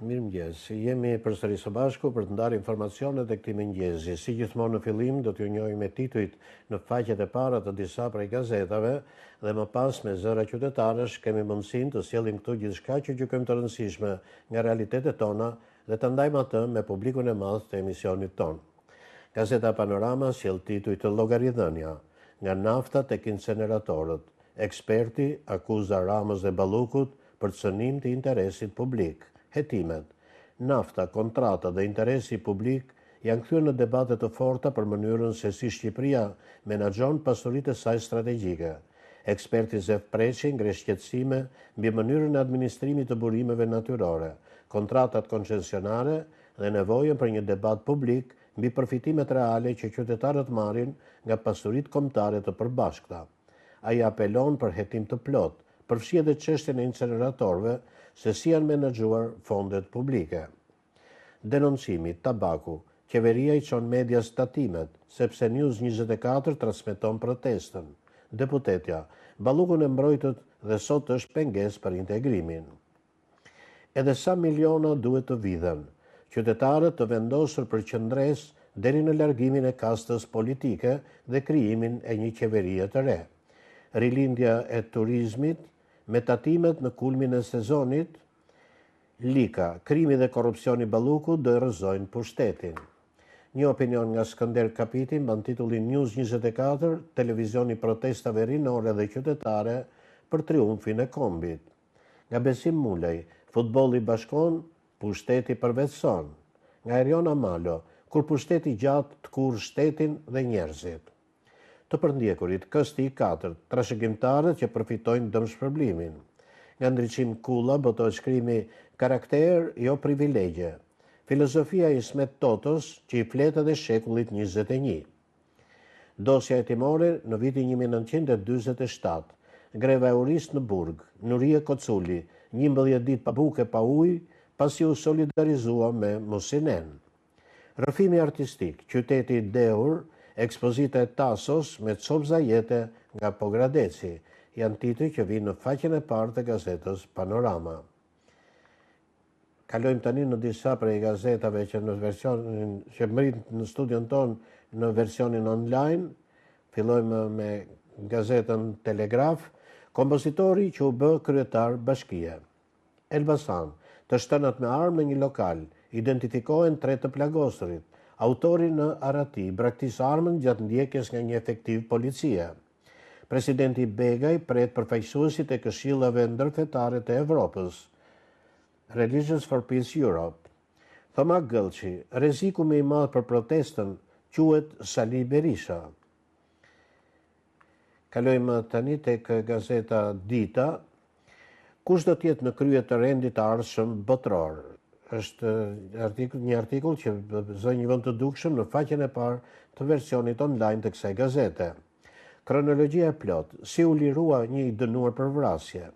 Mirëmëngjes. Jemi përsëri së bashku për të ndarë informacionet e këtij mëngjesi. Si gjithmonë në fillim do t'ju njohim me titujt në faqet e para të disa prej gazetave dhe më pas me zëra qytetarësh kemi mundësinë të sjellim këtu gjithçka që gjykojmë të rëndësishme nga realitetet tona dhe të ndajmë atë me publikun e madh të emisionit ton. Gazeta Panorama sjell tituj të llogaridhënia, nga nafta tek inceneratorët, eksperti akuza Ramës dhe Ballukut për cënim të interesit publik. Hetimet, nafta, kontrata dhe interesi publik janë kthyer në debate të forta për mënyrën se si Shqipëria menaxhon pasuritë e saj strategjike. Eksperti Zef Preçi ngre shqetësime mbi mënyrën e administrimit të burimeve natyrore, kontratat koncesionare dhe nevojën për një debat publik mbi përfitimet reale që qytetarët marrin nga pasuritë kombëtare të përbashkëta. Ai apelon për hetim të plot, përfshi edhe çështjen e inceneratorëve, se si janë menaxhuar fondet publike. Denoncimi, tabaku, qeveria i çon medias tatimet, sepse News 24 transmeton protestën. Deputetja, Ballukun e mbrojtët dhe sot është pengesë për integrimin. Edhe sa miliona duhet të vidhen, qytetarët të vendosur për qëndres deri në largimin e kastës politike dhe krijimin e një qeverie të re. Rilindja e turizmit, me tatimet në kulmin e sezonit, Lika, krimi dhe korrupsioni Ballukut do rrëzojnë pushtetin. Një opinion nga Skënder Kapiti mban titullin News 24, televizioni protestave rinore dhe qytetare për triumfin e kombit. Nga Besim Mulej, futbolli bashkon, pushteti përvetëson. Nga Eriona Malo, kur pushteti gjatë të kur shtetin dhe njerëzit. Të përndjekurit, kësti i 4, trashëgimtarët që përfitojnë dëmshpërblimin. Nga Ndriçim Kulla botohet shkrimi karakter, jo privilegje. Filozofia i Ismet Totos që i flet edhe shekullit 21. Dosja hetimore në vitin 1947. Greva e urisë në Burg, Nurie Koculi, 11 ditë pa buke pa ujë, pasi u solidarizua me Musinen. Rrëfimi artistik, qyteti i Dehur, ekspozita e Tasos me copza jete nga Pogradeci, janë tituj që vinë në faqen e parë të gazetës Panorama. Kalojmë tani në disa prej gazetave që në versionin që mrit në studion ton në versionin online. Fillojmë me gazetën Telegraf, kompozitori që u bë kryetar bashkie. Elbasan, të shtënat me armë në një lokal, identifikohen 3 të plagosurit. Autori në Arati braktis armën gjatë ndjekjes nga një efektiv policie. Presidenti Begaj pret përfaqësuesit e këshillave ndërfetare të Evropës. Religions for Peace Europe. Thoma Gëllçi, rreziku më i madh për protestën quhet Sali Berisha. Kalojmë tani tek gazeta Dita. Kush do të jetë në krye të rendit të ardhshëm botror? Është një artikull që zë një vend të dukshëm në faqen e parë të versionit online të kësaj gazete. Kronologjia e plot, si u lirua një i dënuar për vrasje.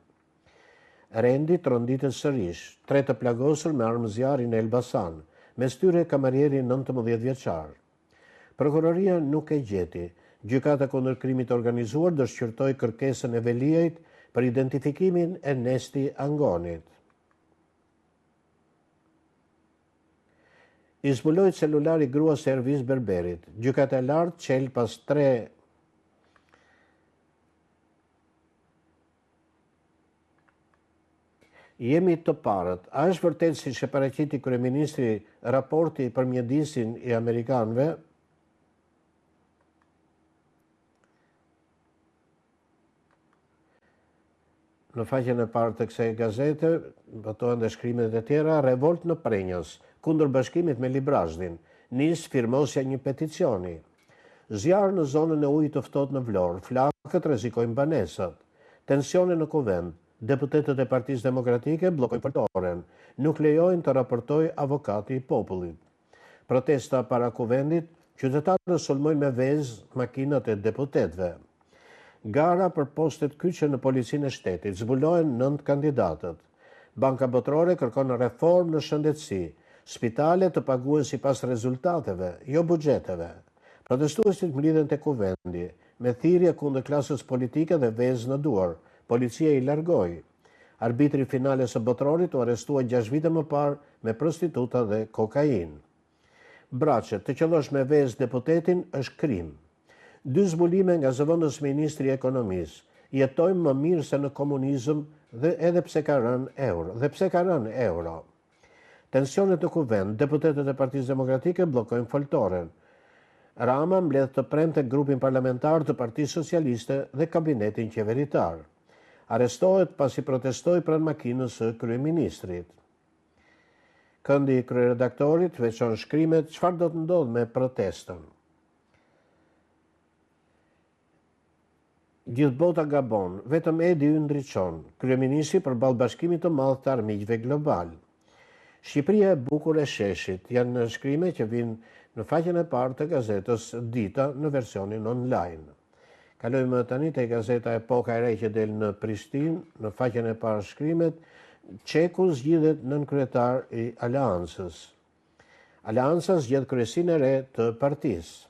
Rendi tronditet sërish, 3 të plagosur me armë zjarri në Elbasan, mes tyre kamarieri 19 vjeçar. Prokuroria nuk e gjeti. Gjykata kundër krimit organizuar do shqyrtoi kërkesën e Veliajt për identifikimin e Nesti Angonit. I zbuloi celulari gruas e Ervis Berberit. Gjykata e lartë çel pas 3 Jemi të parët. A është vërtet si që paraqiti kryeministri raporti për mjedisin i amerikanëve? Në faqen e parë të kësaj gazete botohen dhe shkrimet e tjera. Revolt në Prenjës, kundër bashkimit me Librazhdin, nis firmosja një peticioni. Zjarë në zonën e ujit të ftohtë në Vlorë, flakët rrezikojnë banesat. Tensione në kuvend, deputetët e Partisë Demokratike bllokojnë përtoren, nuk lejojnë të raportojë avokati i popullit. Protesta para kuvendit, qytetarët sulmojnë me vezë makinat e deputetëve. Gara për postet kyçe në policinë e shtetit, zbulohen 9 kandidatët. Banka Botërore kërkon reformë në shëndetësi, spitale të paguhen sipas rezultateve, jo buxheteve. Protestuesit mlidhen te kuvendi, me thirrje kundër klasës politike dhe vezë në duar. Policia i largoi. Arbitri finale së botrorit u arrestua 6 vite më parë me prostituta dhe kokainë. Braçe, të qellosh me vezë deputetin është krim. 2 zbulime nga zëvendës ministri i ekonomisë. Jetojmë më mirë se në komunizëm dhe edhe pse ka rënë euro. Tensionet në kuvend, deputetët e Partisë Demokratike bllokojnë foltoren. Rama mbledh të premte grupin parlamentar të Partisë Socialiste dhe kabinetin qeveritar. Arrestohet pasi protestoi pranë makinës së kryeministrit. Këndi i kryeredaktorit veçon shkrimet çfarë do të ndodhë me protestën. Gjithë bota gabon, vetëm Edi u ndriçon, kryeministri përballë bashkimit të madh të armiqve global. Shqipëria e bukur e sheshit janë shkrime që vinë në faqen e parë të gazetës Dita në versionin online. Kalojmë tani te gazeta Epoka e Re që del në Prishtinë, në faqen e parë shkrimet, Çeku zgjidhet nënkryetar i Aleancës. Aleanca zgjedh kryesinë e re të partisë.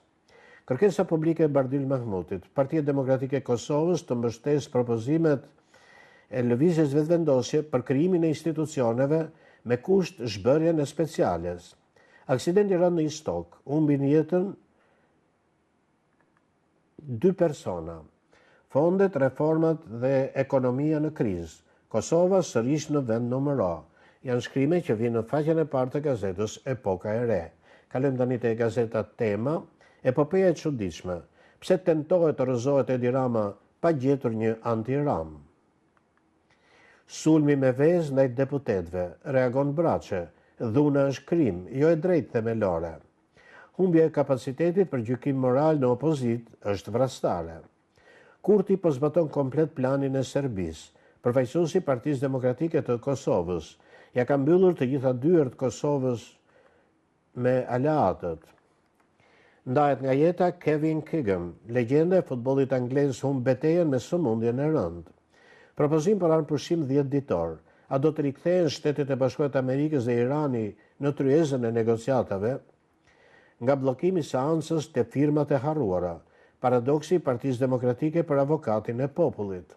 Kërkesa publike e Bardhyl Mahmutit, Partia Demokratike e Kosovës të mbështesë propozimet e lëvizjes vetëvendosje për krijimin e institucioneve me kusht zhbërjen e speciales. Aksidenti rënd në Istok, humbin jetën 2 persona. Fondet, reformat dhe ekonomia në krizë. Kosova sërish në vend numër A. Janë shkrime që vinë në faqen e parë të gazetës Epoka e Re. Kalojmë tani te gazeta Tema, epopeja e çuditshme. Pse tentohet të rrëzohet Edi Rama pa gjetur një anti-Ram? Sulmi me vezë ndaj deputetëve, reagon Braçe. Dhuna është krim, jo e drejtë themelore. Humbja e kapacitetit për gjykim moral në opozit është vrastare. Kurti po zbaton komplet planin e Serbisë. Përfaqësuesi i Partisë Demokratike të Kosovës ja ka mbyllur të gjitha dyert Kosovës me aleatët. Ndahet nga jeta Kevin Keegan, legjenda e futbollit anglez humb betejën me sëmundjen e rëndë. Propozim për anëpushim 10 ditor. A do të rikthehen Shtetet e Bashkuara të Amerikës dhe Irani në tryezën e negociatave? Nga bllokimi i seancës te firmat e harruara, paradoksi i Partisë Demokratike për avokatin e popullit.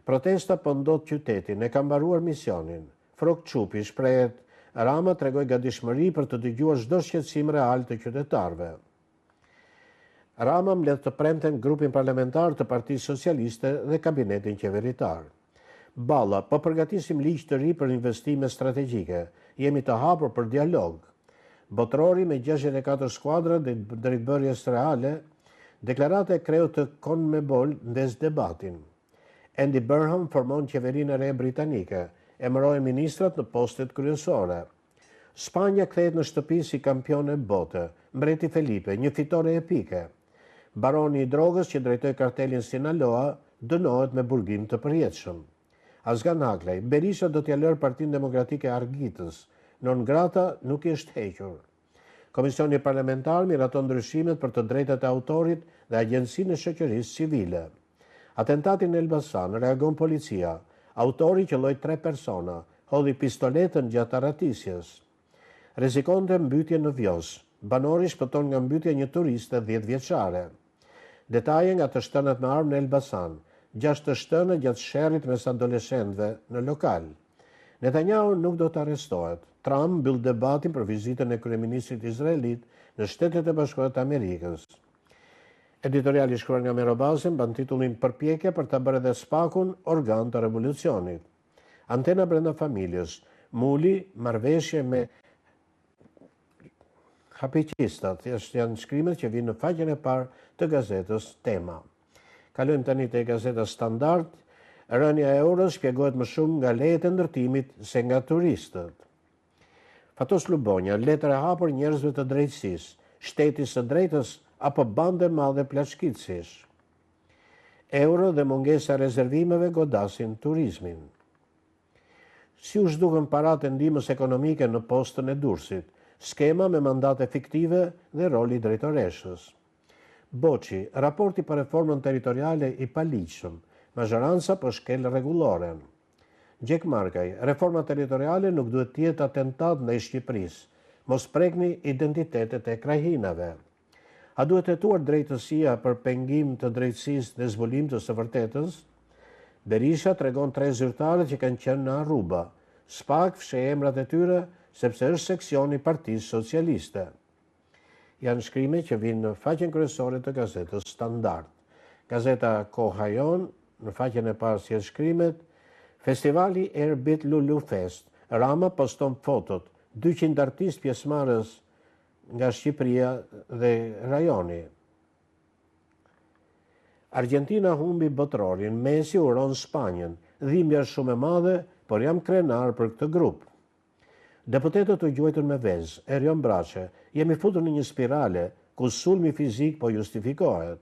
Protesta po ndodh qytetin, e ka mbaruar misionin. Frok Çupi shprehet, Rama tregoi gatishmëri për të dëgjuar çdo shqetësim real të qytetarëve. Rama mbledh të premten grupin parlamentar të Partisë Socialiste dhe kabinetin qeveritar. Balla, po përgatisim ligj të ri për investime strategjike. Jemi të hapur për dialog. Botrori me 64 skuadra dhe drejtbërjes reale, deklarata e kreut të CONMEBOL ndes debatin. Andy Burnham formon qeverinë e re britanike, emëroi ministrat në postet kryesore. Spanja kthehet në shtëpi si kampion e bote, mbreti Felipe, një fitore epike. Baroni i drogës që drejtoi kartelin Sinaloa dënohet me burgim të përjetshëm. Azgan Haklaj, Berisha do t'ja lërë Partinë Demokratike Argitës, non grata nuk i është hequr. Komisioni parlamentar miraton ndryshimet për të drejtat e autorit dhe Agjencinë e Shoqërisë Civile. Atentatin në Elbasan, reagon policia. Autori qelloi 3 persona, hodhi pistoletën gjatë arratisjes. Rrezikonte mbytje në Vjos. Banori shpëton nga mbytja një turiste 10 vjeçare. Detaje nga të shtënat me armë në Elbasan. 6 të shtënë gjatë sherrit mes adoleshentëve në lokal. Netanyahu nuk do të arrestohet. Trump mbyll debatin për vizitën e kryeministrit izraelit në Shtetet e Bashkuara të Amerikës. Editoriali shkruar nga Merobazi mban titullin Përpjekje për ta bërë edhe Spakun organ të revolucionit. Antena brenda familjes, Muli, marrëveshje me hapiqistat, janë shkrimet që vinë në faqen e parë të gazetës Tema. Kalojmë tani te gazeta Standard. Rënja e euros shpjegohet më shumë nga lejet e ndërtimit se nga turistët. Fatos Lubonja, letër e hapur njerëzve të drejtësisë, shteti së drejtës apo bande madhe plaçkitësish. Euro dhe mungesa e rezervimeve godasin turizmin. Si u zhdukën paratë e ndihmës ekonomike në postën e Durrësit, skema me mandate fiktive dhe roli drejtoreshës. Boçi, raporti për reformën territoriale i paligjshëm, mazhoranca po shkel rregulloren. Gjek Markaj, reforma territoriale nuk duhet të jetë atentat ndaj Shqipërisë. Mos prekni identitetet e krajinave. A duhet hetuar drejtësia për pengim të drejtësisë dhe zbulim të së vërtetës? Berisha tregon 3 zyrtarë që kanë qenë në Aruba. SPAK fsheh emrat e tyre sepse është seksioni i Partisë Socialiste. Janë shkrime që vinë në faqen kryesore të gazetës Standard. Gazeta Koha Jon, në faqen e parë sjell shkrimet: Festivali Airbit Lulu Fest. Rama poston fotot, 200 artistë pjesëmarrës nga Shqipëria dhe rajoni. Argentina humbi botrorin, Messi uron Spanjën. Dhimbja është shumë e madhe, por jam krenar për këtë grup. Deputetët u gjuajtën me vezë, Erion Braçe, jemi futur në një spirale ku sulmi fizik po justifikohet.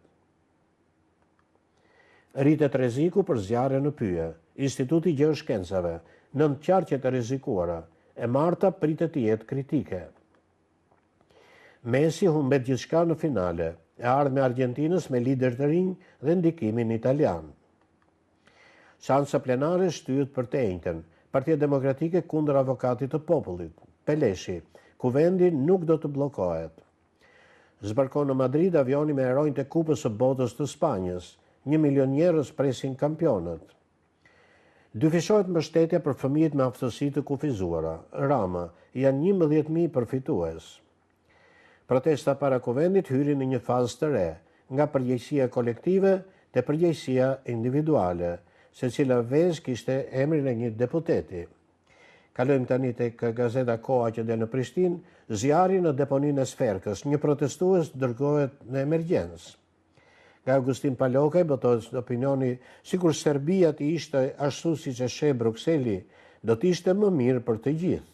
Rritet rreziku për zjarre në Pyje, Instituti Gjeoshkencave, 9 qarqe të rrezikuara, e marta pritet të jetë kritike. Messi humbet gjithçka në finale, e ardhme Argentinës me lider të rinj dhe ndikimin italian. Seanca plenare shtyhet për të njëjtën, Partia Demokratike kundër avokatit të popullit, Peleshi, ku vendi nuk do të bllokohet. Zbarkon në Madrid avioni me heronjtë e Kupës së Botës të Spanjës, 1 milion njerëz presin kampionët. Dyfishohet mbështetja për fëmijët me aftësi të kufizuara. Rama, janë 11.000 përfitues. Protesta para kuvendit hyri në një fazë të re, nga përgjegjësia kolektive te përgjegjësia individuale, secila vezë kishte emrin e një deputeti. Kalojmë tani tek gazeta Koha që del në Prishtinë, zjarri në deponinë e Sferkës, një protestues dërgohet në emergjencë. Nga Augustin Palokaj botohet opinioni sikur Serbia të ishte ashtu siç e sheh Brukseli, do të ishte më mirë për të gjithë.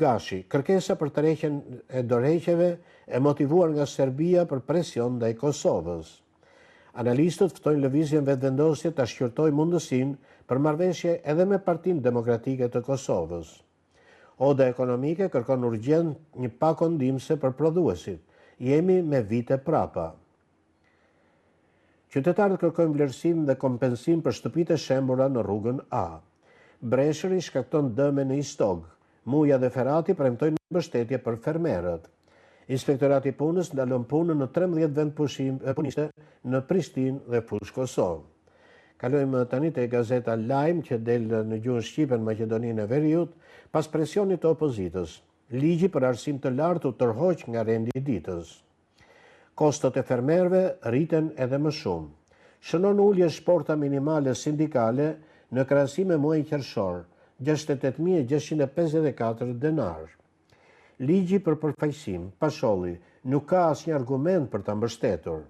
Gashi, kërkesa për tërheqjen e dorëheqjeve e motivuar nga Serbia për presion ndaj Kosovës. Analistët ftojnë lëvizjen vetëvendosje ta shqyrtojë mundësinë për marrëveshje edhe me Partinë Demokratike të Kosovës. Oda ekonomike kërkon urgjent një pakon ndihmëse për prodhuesit. Jemi me vite prapa. Qytetarët kërkojnë vlerësim dhe kompensim për shtëpitë e shembura në rrugën A. Breshëri shkakton dëme në Istog. Muja dhe Ferati premtojnë mbështetje për fermerët. Inspektorati i Punës ndalon punën në 13 vend punishte në Prishtinë dhe Fushë Kosovë. Kalojmë tani te gazeta Lajm që del në gjuhën shqipe në Maqedoninë e Veriut pas presionit të opozitës. Ligji për arsim të lartë u tërhoq nga rendi i ditës. Kostot e fermerëve rriten edhe më shumë. Shënon ulje shporta minimale sindikale në krahasim me muajin qershor, 68.654 denar. Ligji për përfaqësim, Pasholli, nuk ka asnjë argument për ta mbështetur.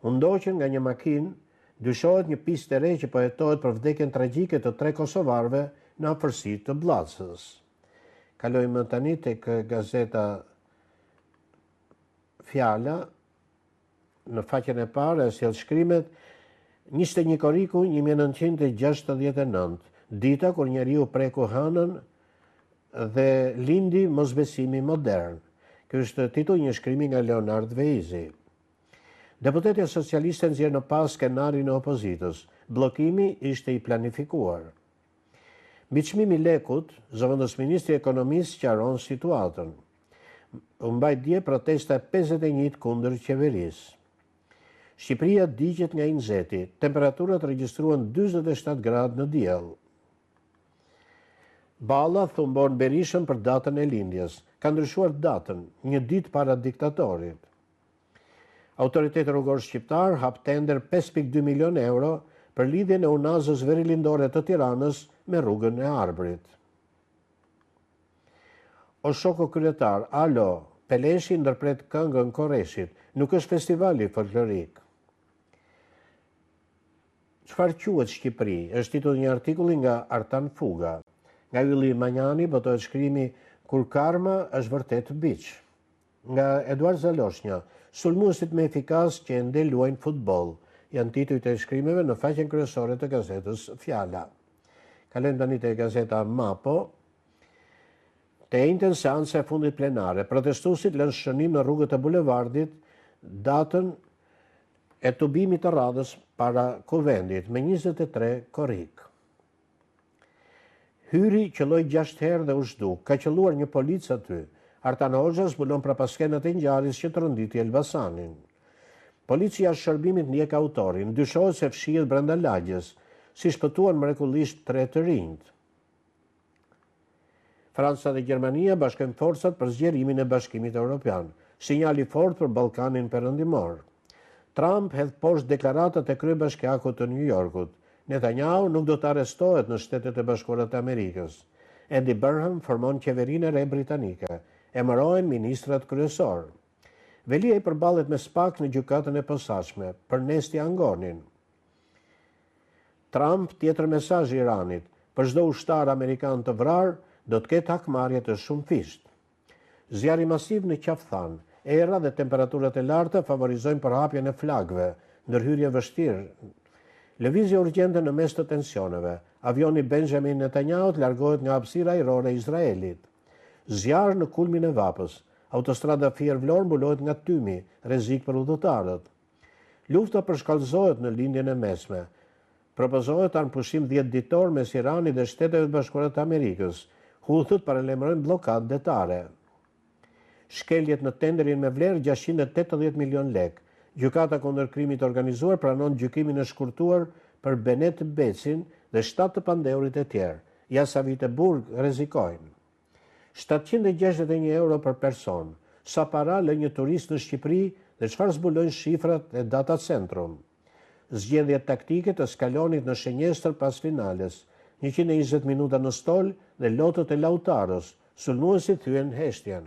U ndoqën nga një makinë, dyshohet një pistë e re që po hetohet për vdekjen tragjike të 3 kosovarëve në afërsi të Bllacës. Kalojmë tani tek gazeta Fjala. Në faqen e parë sjell shkrimet 21 Korriku 1969, dita kur njeriu preku hënën dhe lindi mosbesimi modern. Ky është titulli një shkrimi nga Leonard Veizi. Deputetja socialiste nxjerr në pas skenarin e opozitës. Bllokimi ishte i planifikuar. Mbi çmimin lekut, zëvendësministri i ekonomisë sqaron situatën. U mbajt dje protesta 51 kundër qeverisë. Shqipëria digjet nga i nxehti, temperaturat regjistruan 47 gradë në diell. Balla thumbon Berishën për datën e lindjes. Ka ndryshuar datën, një ditë para diktatorit. Autoriteti rrugor shqiptar hap tender 5.2 milion euro për lidhjen e unazës verilindore të Tiranës me rrugën e Arbrit. O shoku kryetar, alo, Peleshi ndërpret këngën Korreshit, nuk është festivali folklorik. Çfarë quhet Shqipëri? Është titulli një artikulli nga Artan Fuga. Nga Ylli Manjani botohet shkrimi Kur karma është vërtet biç. Nga Eduard Zaloshnja, sulmuesit më efikas që ende luajnë futboll. Janë titujt e shkrimeve në faqen kryesore të gazetës Fjala. Kalojmë tani te gazeta Mapo. Te njëjtën seancë e fundit plenare, protestuesit lënë shënim në rrugët e bulevardit datën e tubimit të radhës para kuvendit me 23 korrik. Hyri qelloi 6 herë dhe u zhduk. Ka qelluar një polic aty. Artan Hoxha zbulon prapaskenat e ngjarjes që tronditi Elbasanin. Policia e shërbimit ndjek autorin, dyshohet se fshihet brenda lagjes. si shpëtuan mrekullisht 3 të rinjt. Franca dhe Gjermania bashkojnë forcat për zgjerimin e Bashkimit Evropian, sinjali fort për Ballkanin Perëndimor. Trump hedh poshtë deklaratat e kryebashkiakut të New Yorkut. Netanyahu nuk do të arrestohet në Shtetet e Bashkuara të Amerikës. Andy Burnham formon qeverinë e re britanike. Emërohen ministrat kryesor. Velia i përballet me SPAK në gjykatën e posaçme, për Nesti Angonin. Trump tjetër mesazh Iranit, për çdo ushtar amerikan të vrarë, do të ketë hakmarrje të shumëfisht. Zjarri masiv në Qafthan, era dhe temperaturat e larta favorizojnë përhapjen e flagëve, ndërhyrje vështirë. Lëvizje urgjente në mes të tensioneve. Avioni Benjamin Netanyahu largohet nga hapësira ajrore e Izraelit. Zjarr në kulmin e Vapës. Autostrada Fier-Vlorë mbulohet nga tymi, rrezik për udhëtarët. Lufta përshkallëzohet në lindjen e mesme. Propozohet anëpushim 10 ditor mes Iranit dhe Shteteve të Bashkuara të Amerikës. Huthët paralajmërojnë bllokadë detare. Shkeljet në tenderin me vlerë 680 milion lek. Gjykata kundër krimit organizuar pranon gjykimin e shkurtuar për Benet Becin dhe 7 të pandeurit e tjerë. Jasavit e Burg rrezikojnë. 761 euro për person. Sa para lë një turist në Shqipëri dhe çfarë zbulojnë shifrat e Data Centrum. Zgjedhjet taktike të skalonit në shenjestër pas finales. 120 minuta në stol dhe lotët e Lautaros, sulmuesit thyen heshtjen.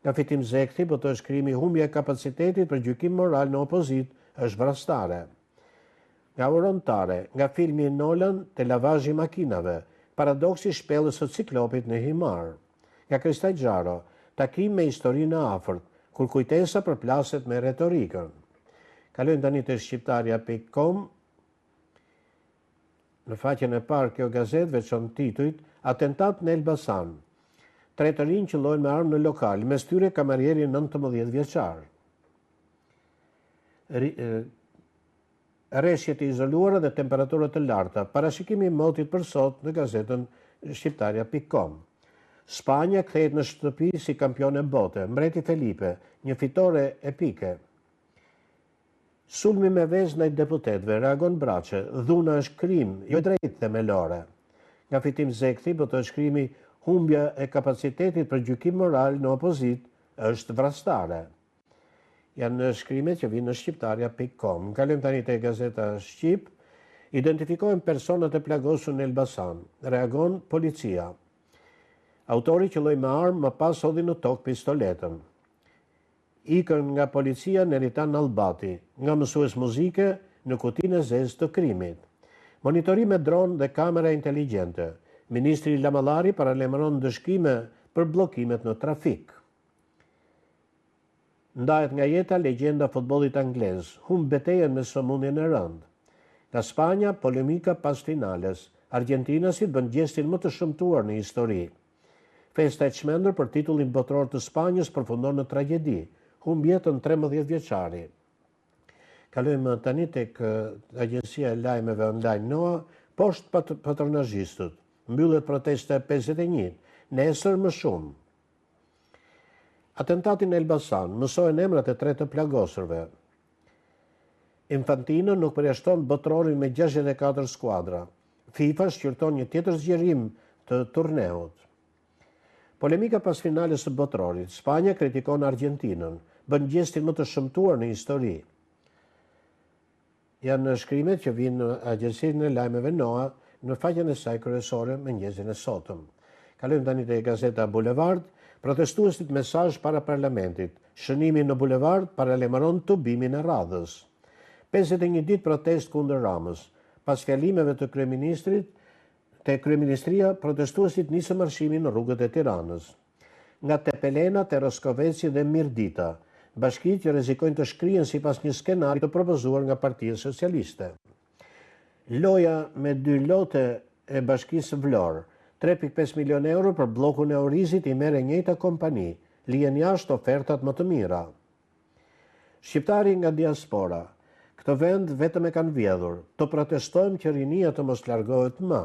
Nga Fitim Zekti, po të shkrimi humbja e kapacitetit për gjykim moral në opozit është vrastare. Nga Orontare, nga filmi Nolan, te lavazhi makinave, paradoksi shpellës së ciklopit në Himar. Nga Kristaj Gjaro, takim me historinë e afërt, kur kujtesa përplaset me retorikën. Kalojmë tani te shqiptarja.com. Në faqen e parë kjo gazetë veçon titujt Atentat në Elbasan. 3 të rinj qëllojnë me armë në lokal, mes tyre kamarieri 19 vjeçar. Rreshjet e izoluara dhe temperaturat të larta, parashikimi i motit për sot në gazetën shqiptarja.com. Spanja kthehet në shtëpi si kampion e bote, mbreti Felipe, një fitore epike. Sulmi me vezë ndaj deputetëve, reagon Braçe, dhuna është krim, jo drejt themelore. Nga Fitim Zekti, po të shkrimi humbja e kapacitetit për gjykim moral në opozit është vrastare. Janë shkrimet që vinë në shqiptarja.com. Kalojmë tani te Gazeta Shqip. Identifikohen personat e plagosur në Elbasan. Reagon policia. Autori qëlloi me armë, më pas hodhi në tokë pistoletën. Ikën nga policia Neritan Albati, nga mësues muzike në kutinë e zezë të krimit. Monitorim me dron dhe kamera inteligjente. Ministri Lamallari paralajmëron dëshkime për bllokimet në trafik. Ndahet nga jeta legjenda futbollit anglez, humb betejën me sëmundjen e rëndë. Nga Spanja, polemika pas finales. Argentinasit bën gjestin më të shëmtuar në histori. Festa e çmendur për titullin botror të Spanjës përfundon në tragjedi. Humb jetën 13 vjeçari. Kalojmë tani tek agjencia e lajmeve online NOA, poshtë patronazhistët. Mbyllet protesta 51, nesër më shumë. Atentatin në Elbasan, mësohen emrat e 3 të plagosurve. Infantino nuk përjashton botrorin me 64 skuadra. FIFA shqyrton një tjetër zgjerim të turneut. Polemika pas finales së botrorit. Spanja kritikon Argentinën, bën gjestin më të shëmtuar në histori. Janë shkrimet që vinë në agjencinë e lajmeve NOA në faqen e saj kryesore mëngjesin e sotëm. Kalojmë tani te Gazeta Bulevard. Protestuesit mesazh para parlamentit. Shënimi në bulevard paralajmëron tubimin e radhës. 51 ditë protest kundër Ramës. Pas fjalimeve të kryeministrit, te kryeministria, protestuesit nisën marshimin në rrugët e Tiranës. Nga Tepelena, te Roskoveci dhe Mirdita, bashkitë që rrezikojnë të shkrihen sipas një skenari të propozuar nga Partia Socialiste. Loja me 2 lote e Bashkisë Vlorë, 3.5 milion euro për bllokun e Orizit i merr e njëjta kompani, lihen jashtë ofertat më të mira. Shqiptari nga diaspora, këtë vend vetëm e kanë vjedhur, të protestojmë që rinia të mos largohet më.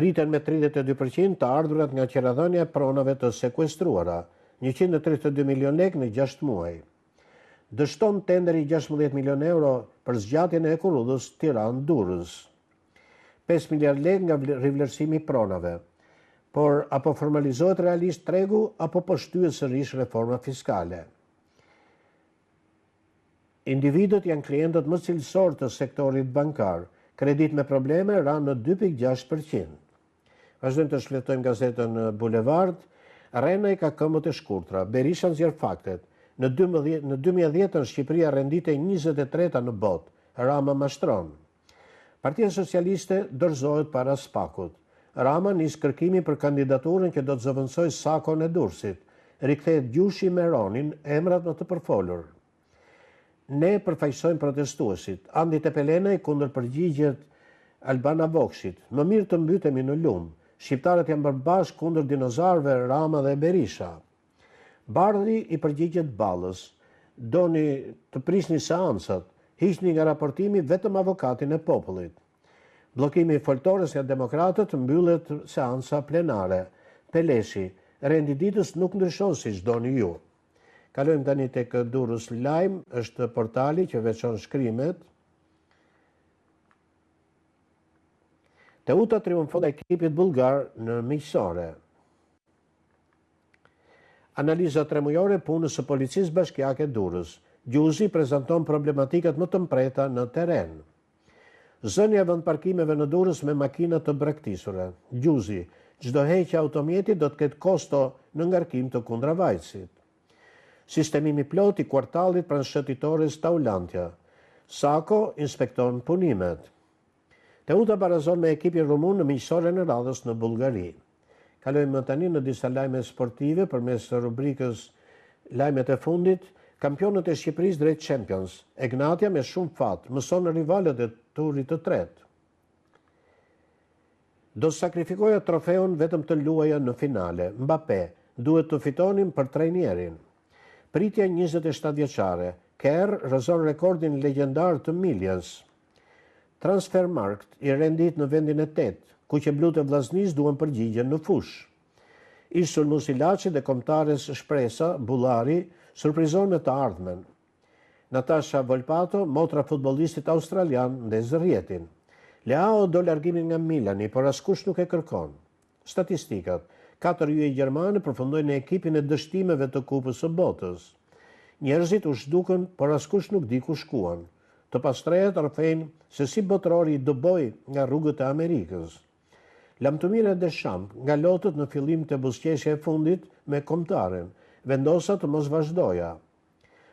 Rriten me 32% të ardhurat nga qeradhënia e pronave të sekuestruara, 132 milion lek në 6 muaj. dështon tenderi 16 milion euro për zgjatjen e ekurrudhës Tiranë-Durrës. 5 miliard lekë nga rivlerësimi i pronave. Por apo formalizohet realisht tregu apo po shtyhet sërish reforma fiskale. Individët janë klientët më cilësor të sektorit bankar. Kredit me probleme ranë në 2,6%. Vazhdojmë të shfletojmë gazetën Bulevard. Renaj ka këmbët e shkurtra. Berisha nxjerr faktet. Në 2010 Shqipëria renditej 23 në botë. Rama mashtron. Partia Socialiste dorëzohet para Spakut. Rama nis kërkimi për kandidaturën që do të zëvendësojë Sakon e Durrësit. Rikthehet Gjushi me Ronin, emrat më të përfolur. Ne përfaqësojmë protestuesit. Andi Tepelenaj kundër përgjigjet Albana Vokshit. Më mirë të mbytemi në lumë. Shqiptarët janë bërë bashkë kundër dinozarëve Rama dhe Berisha. Bardhi i përgjigjet Ballës. Doni të prisni seancat, hiqni nga raportimi vetëm avokatin e popullit. Bllokimi i foltorës nga demokratët mbyllet seanca plenare. Peleshi, rendi ditës nuk ndryshon siç doni ju. Kalojmë tani tek Durrës Lajm, është portali që veçon shkrimet. Teuta triumfon e ekipit bullgar në miqësore. Analiza tremujore punës së policisë bashkiake Durrës. Gjuzi prezanton problematikat më të mpreta në teren. Zënia vend parkimeve në Durrës me makina të braktisura. Gjuzi, çdo heqje automjeti do të ketë kosto në ngarkim të kundravajtësit. Sistemimi plot i kvartalit pranë shëtitores Taulantja. Sako inspekton punimet. Teuta barazon me ekipin rumun në miqësore në radhës në Bullgari. Kalojmë tani në disa lajme sportive përmes rubrikës Lajmet e fundit. Kampionët e Shqipërisë drejt Champions. Egnatia me shumë fat mëson në rivalët e turit të tretë. Do sakrifikoja trofeun vetëm të luaja në finale. Mbappé, duhet të fitonim për trajnerin. Pritja 27 vjeçare. Kerr rrezon rekordin legjendar të Millions. Transfermarkt i rendit në vendin e 8, ku që blut e vllaznis duhen përgjigjen në fush. Ish sulmues Ilaçi dhe kombëtares Shpresa Bullari surprizon me të ardhmen. Natasha Volpato, motra futbollistit australian, ndez rrjetin. Leao do largimin nga Milani, por askush nuk e kërkon. Statistikat. 4 yje gjermane përfundojnë në ekipin e dështimeve të Kupës së Botës. Njerëzit u zhdukën, por askush nuk di ku shkuan. Të pastrejat rrëfejnë se si botërori i doboi nga rrugët e Amerikës. Lamtumira Deschamps nga lotët në fillim të buzëqeshje e fundit me kombëtaren, vendosa të mos vazhdoja.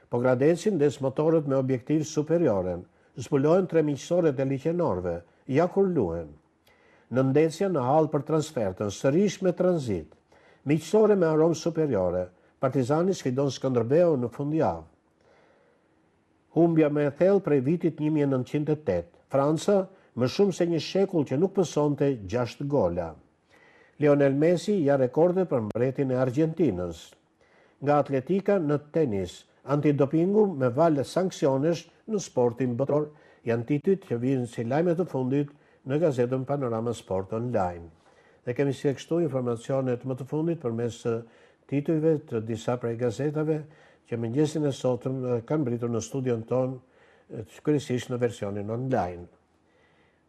Po Gradecin ndes motorët me objektiv superioren, zbulohen 3 miqësoret e liqenorëve, ja kur luhen. Në ndecja në hall për transfertën, sërish me tranzit, miqësore me aromë superiore, Partizani sfidon Skënderbeu në fundjavë. Humbja me e thellë prej vitit 1908, Franca më shumë se një shekull që nuk pësonte 6 gola. Lionel Messi ja rekorde për mbretin e Argentinës. Nga atletika në tenis, antidopingu me valë sanksionesh në sportin botror, janë titujt që vijnë si lajme të fundit në gazetën Panorama Sport Online. Dhe kemi si e kështu informacionet më të fundit përmes titujve të disa prej gazetave që mëngjesin e sotëm kanë mbritur në studion ton, kryesisht në versionin online.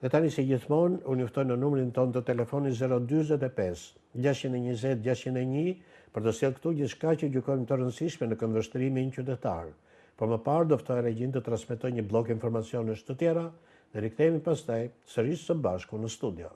Dhe tani si gjithmonë, unë juftoj në numrin ton të telefonit 045 620 601 për të sjellë këtu gjithçka që gjykojmë të rëndësishme në këndvështrimin qytetar. Por më parë do ftoj regjin të transmetoj një blok informacionesh të tjera dhe rikthehemi pastaj sërish së bashku në studio.